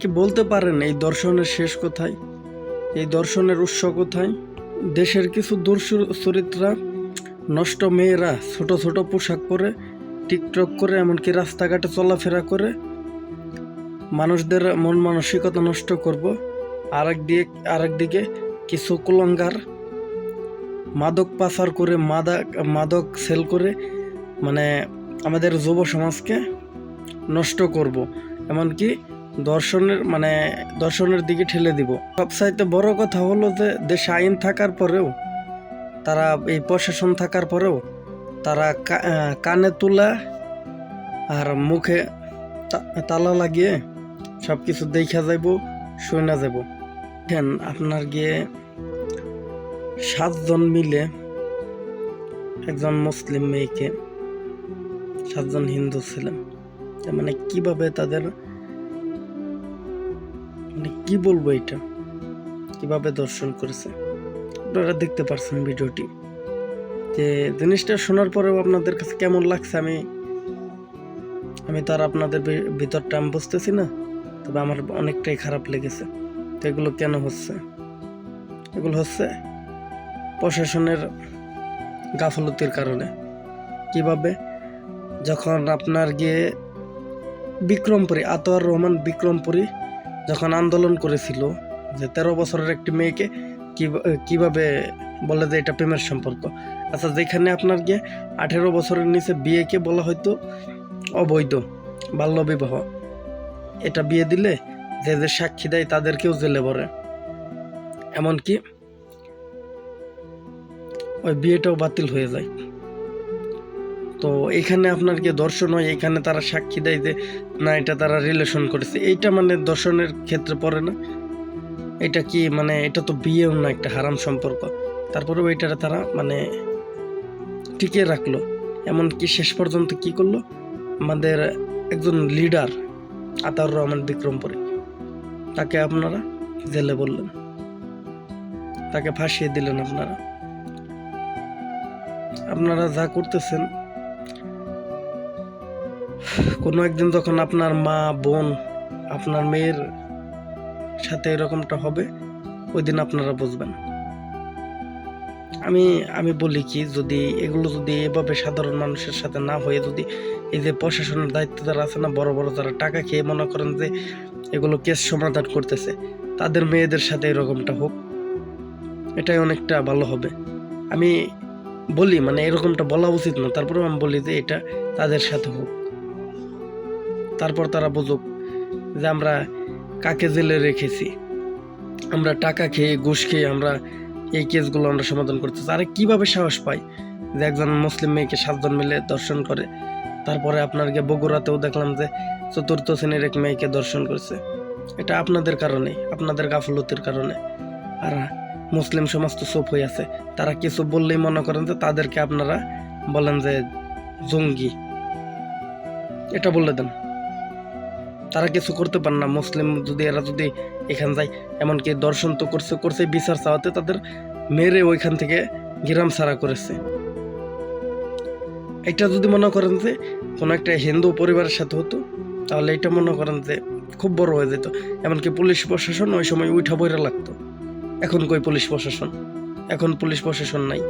কি বলতে পারেন এই দর্শনের শেষ কোথায়? এই দর্শনের উৎস কোথায়? দেশের কিছু দুশ্চরিত্রা নষ্ট মেয়েরা ছোট ছোট পোশাক পরে টিকটক করে এমনকি রাস্তাঘাটে চলাফেরা করে মানুষদের মন মানসিকতা নষ্ট করব। আরেকদিকে কিছু কুলাঙ্গার মাদক পাচার করে মাদক সেল করে মানে আমাদের যুব সমাজকে নষ্ট করব, এমনকি দর্শনের দিকে ঠেলে দিব। সবচাইতে বড় কথা হলো যে দেশে আইন থাকার পরেও তারা, এই প্রশাসন থাকার পরেও তারা কানে তুলা আর মুখে তালা লাগিয়ে সব কিছু দেখা যাইব, শুনা যাব। আপনার গিয়ে 7 জন মিলে একজন মুসলিম মেয়েকে 7 জন হিন্দু ছিলেন, মানে কিভাবে তাদের, মানে কি বলবো, এটা কিভাবে দর্শন করেছে আপনারা দেখতে পারছেন ভিডিওটি। যে জিনিসটা শোনার পরেও আপনাদের কাছে কেমন লাগছে আমি তার আপনাদের ভিতরটা আমি বুঝতেছি না, তবে আমার অনেকটাই খারাপ লেগেছে। তো এগুলো কেন হচ্ছে? এগুলো হচ্ছে প্রশাসনের গাফলতির কারণে। কিভাবে? যখন আপনার গিয়ে বিক্রমপুরী আতোয়ার রহমান বিক্রমপুরী যখন আন্দোলন করেছিল যে 13 বছরের একটি মেয়েকে কিভাবে বলে যে এটা প্রেমের সম্পর্ক। আচ্ছা, যেখানে আপনার গিয়ে 18 বছরের নিচে বিয়েকে বলা হয়তো অবৈধ বাল্যবিবাহ, এটা বিয়ে দিলে যে সাক্ষী দেয় তাদেরকেও জেলে ভরে, এমনকি ওই বিয়েটাও বাতিল হয়ে যায়। তো এখানে আপনার কি দর্শন হয়? এখানে তারা সাক্ষী দেয় যে না, এটা তারা রিলেশন করেছে, এইটা মানে দর্শনের ক্ষেত্রে পড়ে না? এটা কি মানে, এটা তো বিয়েও না, একটা হারাম সম্পর্ক। তারপরেও এটা তারা মানে টিকিয়ে রাখলো। এমনকি শেষ পর্যন্ত কি করলো, আমাদের একজন লিডার আতাউর রহমান বিক্রমপুরী, তাকে আপনারা জেলে বললেন, তাকে ফাঁসিয়ে দিলেন। আপনারা যা করতেছেন, কোনো একদিন যখন আপনার মা বোন আপনার মেয়ের সাথে এরকমটা হবে, ওই দিন আপনারা বুঝবেন। আমি বলি কি, যদি এগুলো যদি এভাবে সাধারণ মানুষের সাথে না হয়ে, যদি এই যে প্রশাসনের দায়িত্ব যারা আছে না, বড় বড় যারা টাকা খেয়ে মনে করেন যে এগুলো কেস সমাধান করতেছে, তাদের মেয়েদের সাথে এরকমটা হোক, এটাই অনেকটা ভালো হবে। আমি বলি মানে এরকমটা বলা উচিত না, তারপরেও আমি বলি যে এটা তাদের সাথে হোক, তারপর তারা বুঝুক যে আমরা কাকে জেলে রেখেছি, আমরা টাকা খেয়ে ঘুষ খেয়ে আমরা এই কেসগুলো আমরা সমাধান করতেছি। আরে কিভাবে সাহস পাই যে একজন মুসলিম মেয়েকে 7 জন মিলে দর্শন করে? তারপরে আপনার গিয়ে বগুড়াতেও দেখলাম যে 4th শ্রেণীর এক মেয়েকে দর্শন করেছে। এটা আপনাদের কারণে, আপনাদের গাফলতির কারণে। আর মুসলিম সমাজ তো চুপ হয়ে আছে, তারা কিছু বললেই মনে করেন যে তাদেরকে আপনারা বলেন যে জঙ্গি, এটা বলে দেন। তারা কিছু করতে পারে না। মুসলিম এরা যদি এখান যায়, এমনকি দর্শন তো করছে বিচার চাওয়াতে তাদের মেরে ওইখান থেকে গ্রাম ছাড়া করেছে। এটা যদি মনে করেন যে কোনো একটা হিন্দু পরিবারের সাথে হতো, তাহলে এটা মনে করেন যে খুব বড় হয়ে যেত। এমনকি পুলিশ প্রশাসন ওই সময় উঠা বইরা লাগতো। এখন কই পুলিশ প্রশাসন? এখন পুলিশ প্রশাসন নাই।